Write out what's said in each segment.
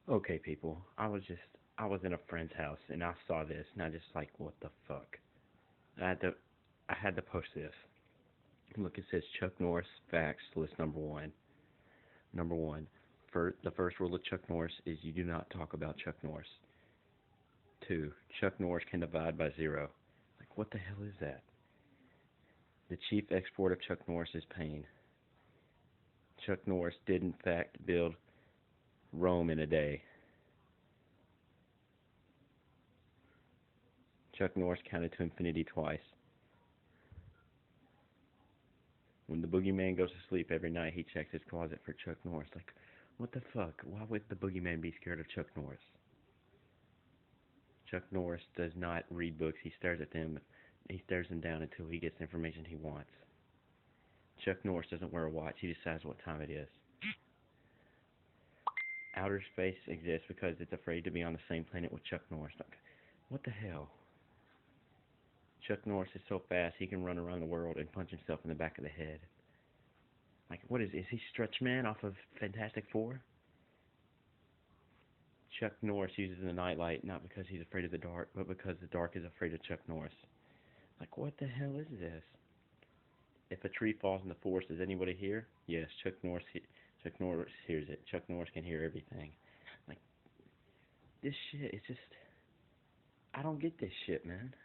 Okay, people. I was in a friend's house and I saw this and I just like, what the fuck? I had to I had to post this. Look, it says Chuck Norris facts list number one. Number one, for the first rule of Chuck Norris is you do not talk about Chuck Norris. Two, Chuck Norris can divide by zero. Like, what the hell is that? The chief export of Chuck Norris is pain. Chuck Norris did in fact build Rome in a day. Chuck Norris counted to infinity twice. When the boogeyman goes to sleep every night, he checks his closet for Chuck Norris. Like, what the fuck? Why would the boogeyman be scared of Chuck Norris? Chuck Norris does not read books. He stares at them. He stares them down until he gets the information he wants. Chuck Norris doesn't wear a watch. He decides what time it is. Outer space exists because it's afraid to be on the same planet with Chuck Norris. Like, what the hell? Chuck Norris is so fast he can run around the world and punch himself in the back of the head. Like, what is he Stretch Man off of Fantastic Four? Chuck Norris uses the nightlight not because he's afraid of the dark, but because the dark is afraid of Chuck Norris. Like, what the hell is this? If a tree falls in the forest, does anybody hear? Yes, Chuck Norris hears it. Chuck Norris can hear everything. Like, this shit is just. I don't get this shit, man.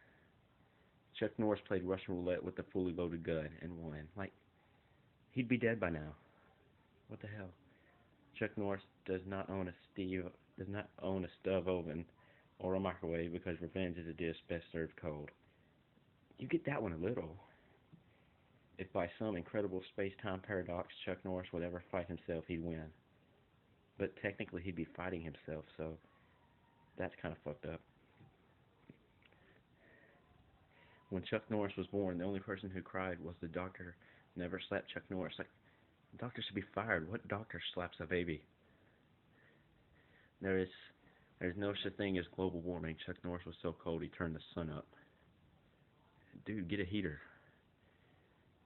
Chuck Norris played Russian roulette with a fully loaded gun and won. Like, he'd be dead by now. What the hell? Chuck Norris does not own a stove oven or a microwave because revenge is a dish best served cold. You get that one a little. If by some incredible space-time paradox Chuck Norris would ever fight himself, he'd win. But technically, he'd be fighting himself, so that's kind of fucked up. When Chuck Norris was born, the only person who cried was the doctor. Never slapped Chuck Norris. Like, the doctor should be fired. What doctor slaps a baby? There is there's no such thing as global warming. Chuck Norris was so cold he turned the sun up. Dude, get a heater.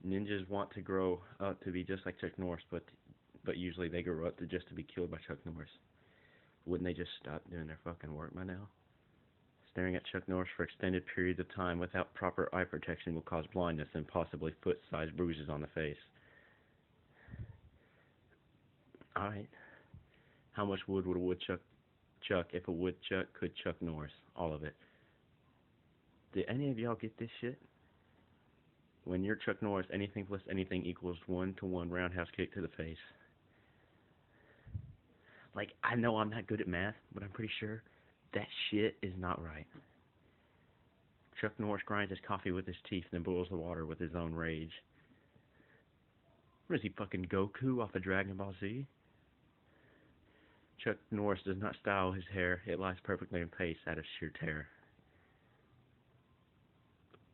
Ninjas want to grow up to be just like Chuck Norris, but usually they grow up to just to be killed by Chuck Norris. Wouldn't they just stop doing their fucking work by now? Staring at Chuck Norris for extended periods of time without proper eye protection will cause blindness and possibly foot-sized bruises on the face. Alright. How much wood would a woodchuck chuck if a woodchuck could Chuck Norris? All of it. Did any of y'all get this shit? When you're Chuck Norris, anything plus anything equals 1-to-1 roundhouse kick to the face. Like, I know I'm not good at math, but I'm pretty sure that shit is not right. Chuck Norris grinds his coffee with his teeth and then boils the water with his own rage. What is he, fucking Goku off of Dragon Ball Z? Chuck Norris does not style his hair. It lies perfectly in place out of sheer terror.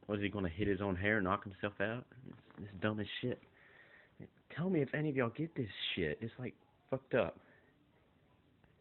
Was he gonna hit his own hair and knock himself out? It's dumb as shit. Tell me if any of y'all get this shit. It's like fucked up.